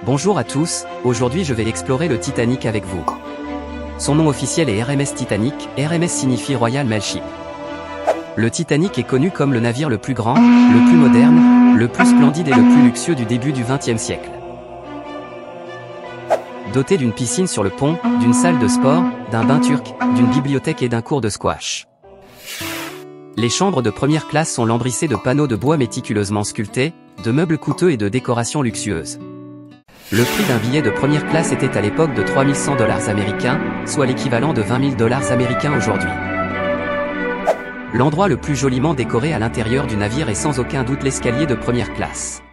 Bonjour à tous, aujourd'hui je vais explorer le Titanic avec vous. Son nom officiel est RMS Titanic, RMS signifie Royal Mail Ship. Le Titanic est connu comme le navire le plus grand, le plus moderne, le plus splendide et le plus luxueux du début du XXe siècle. Doté d'une piscine sur le pont, d'une salle de sport, d'un bain turc, d'une bibliothèque et d'un cours de squash. Les chambres de première classe sont lambrissées de panneaux de bois méticuleusement sculptés, de meubles coûteux et de décorations luxueuses. Le prix d'un billet de première classe était à l'époque de 3100 $ américains, soit l'équivalent de 20 000 $ américains aujourd'hui. L'endroit le plus joliment décoré à l'intérieur du navire est sans aucun doute l'escalier de première classe.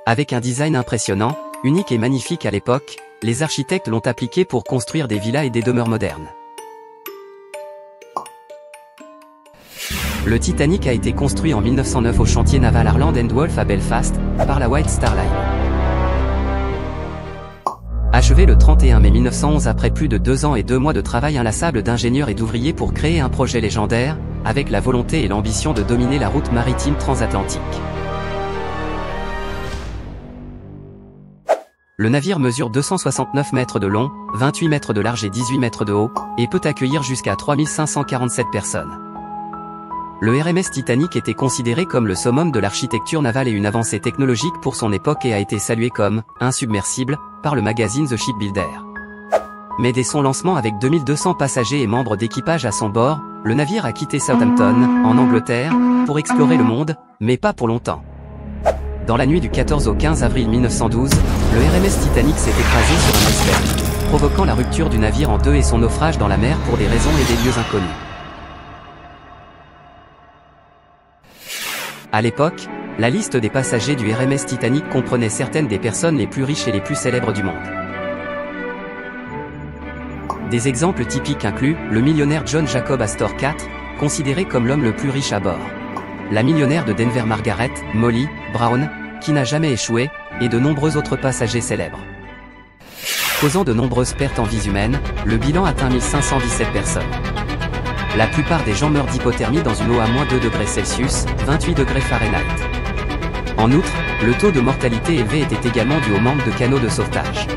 Avec un design impressionnant, unique et magnifique à l'époque, les architectes l'ont appliqué pour construire des villas et des demeures modernes. Le Titanic a été construit en 1909 au chantier naval Harland & Wolff à Belfast, par la White Star Line. Achevé le 31 mai 1911 après plus de 2 ans et 2 mois de travail inlassable d'ingénieurs et d'ouvriers pour créer un projet légendaire, avec la volonté et l'ambition de dominer la route maritime transatlantique. Le navire mesure 269 mètres de long, 28 mètres de large et 18 mètres de haut, et peut accueillir jusqu'à 3547 personnes. Le RMS Titanic était considéré comme le summum de l'architecture navale et une avancée technologique pour son époque et a été salué comme « insubmersible » par le magazine The Shipbuilder. Mais dès son lancement avec 2200 passagers et membres d'équipage à son bord, le navire a quitté Southampton, en Angleterre, pour explorer le monde, mais pas pour longtemps. Dans la nuit du 14 au 15 avril 1912, le RMS Titanic s'est écrasé sur un iceberg, provoquant la rupture du navire en deux et son naufrage dans la mer pour des raisons et des lieux inconnus. À l'époque, la liste des passagers du RMS Titanic comprenait certaines des personnes les plus riches et les plus célèbres du monde. Des exemples typiques incluent le millionnaire John Jacob Astor IV, considéré comme l'homme le plus riche à bord, la millionnaire de Denver Margaret, Molly Brown, qui n'a jamais échoué, et de nombreux autres passagers célèbres. Causant de nombreuses pertes en vies humaines, le bilan atteint 1517 personnes. La plupart des gens meurent d'hypothermie dans une eau à moins 2 degrés Celsius, 28 degrés Fahrenheit. En outre, le taux de mortalité élevé était également dû au manque de canaux de sauvetage.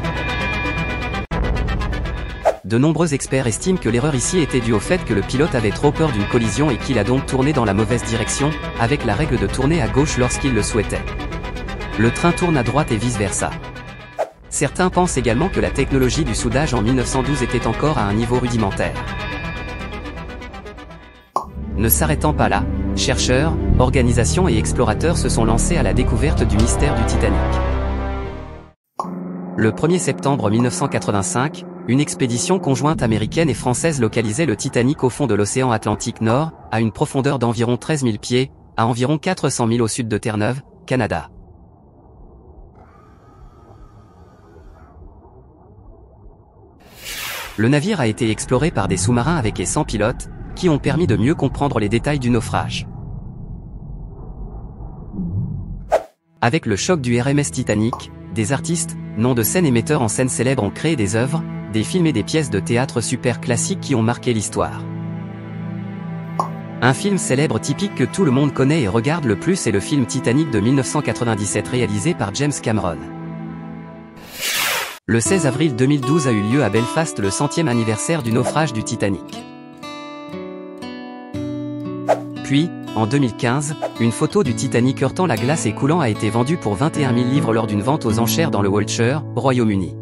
De nombreux experts estiment que l'erreur ici était due au fait que le pilote avait trop peur d'une collision et qu'il a donc tourné dans la mauvaise direction, avec la règle de tourner à gauche lorsqu'il le souhaitait. Le train tourne à droite et vice-versa. Certains pensent également que la technologie du soudage en 1912 était encore à un niveau rudimentaire. Ne s'arrêtant pas là, chercheurs, organisations et explorateurs se sont lancés à la découverte du mystère du Titanic. Le 1er septembre 1985, une expédition conjointe américaine et française localisait le Titanic au fond de l'océan Atlantique Nord, à une profondeur d'environ 13 000 pieds, à environ 400 000 au sud de Terre-Neuve, Canada. Le navire a été exploré par des sous-marins avec et sans pilote, qui ont permis de mieux comprendre les détails du naufrage. Avec le choc du RMS Titanic, des artistes, noms de scène et metteurs en scène célèbres ont créé des œuvres, des films et des pièces de théâtre super classiques qui ont marqué l'histoire. Un film célèbre typique que tout le monde connaît et regarde le plus est le film Titanic de 1997 réalisé par James Cameron. Le 16 avril 2012 a eu lieu à Belfast le 100e anniversaire du naufrage du Titanic. Puis, en 2015, une photo du Titanic heurtant la glace et coulant a été vendue pour 21 000 livres lors d'une vente aux enchères dans le Wiltshire, au Royaume-Uni.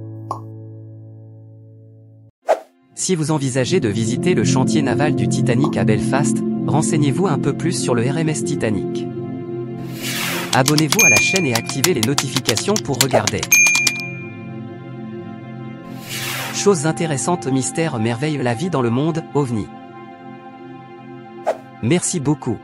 Si vous envisagez de visiter le chantier naval du Titanic à Belfast, renseignez-vous un peu plus sur le RMS Titanic. Abonnez-vous à la chaîne et activez les notifications pour regarder. Choses intéressantes, mystères, merveilles, la vie dans le monde, OVNI. Merci beaucoup.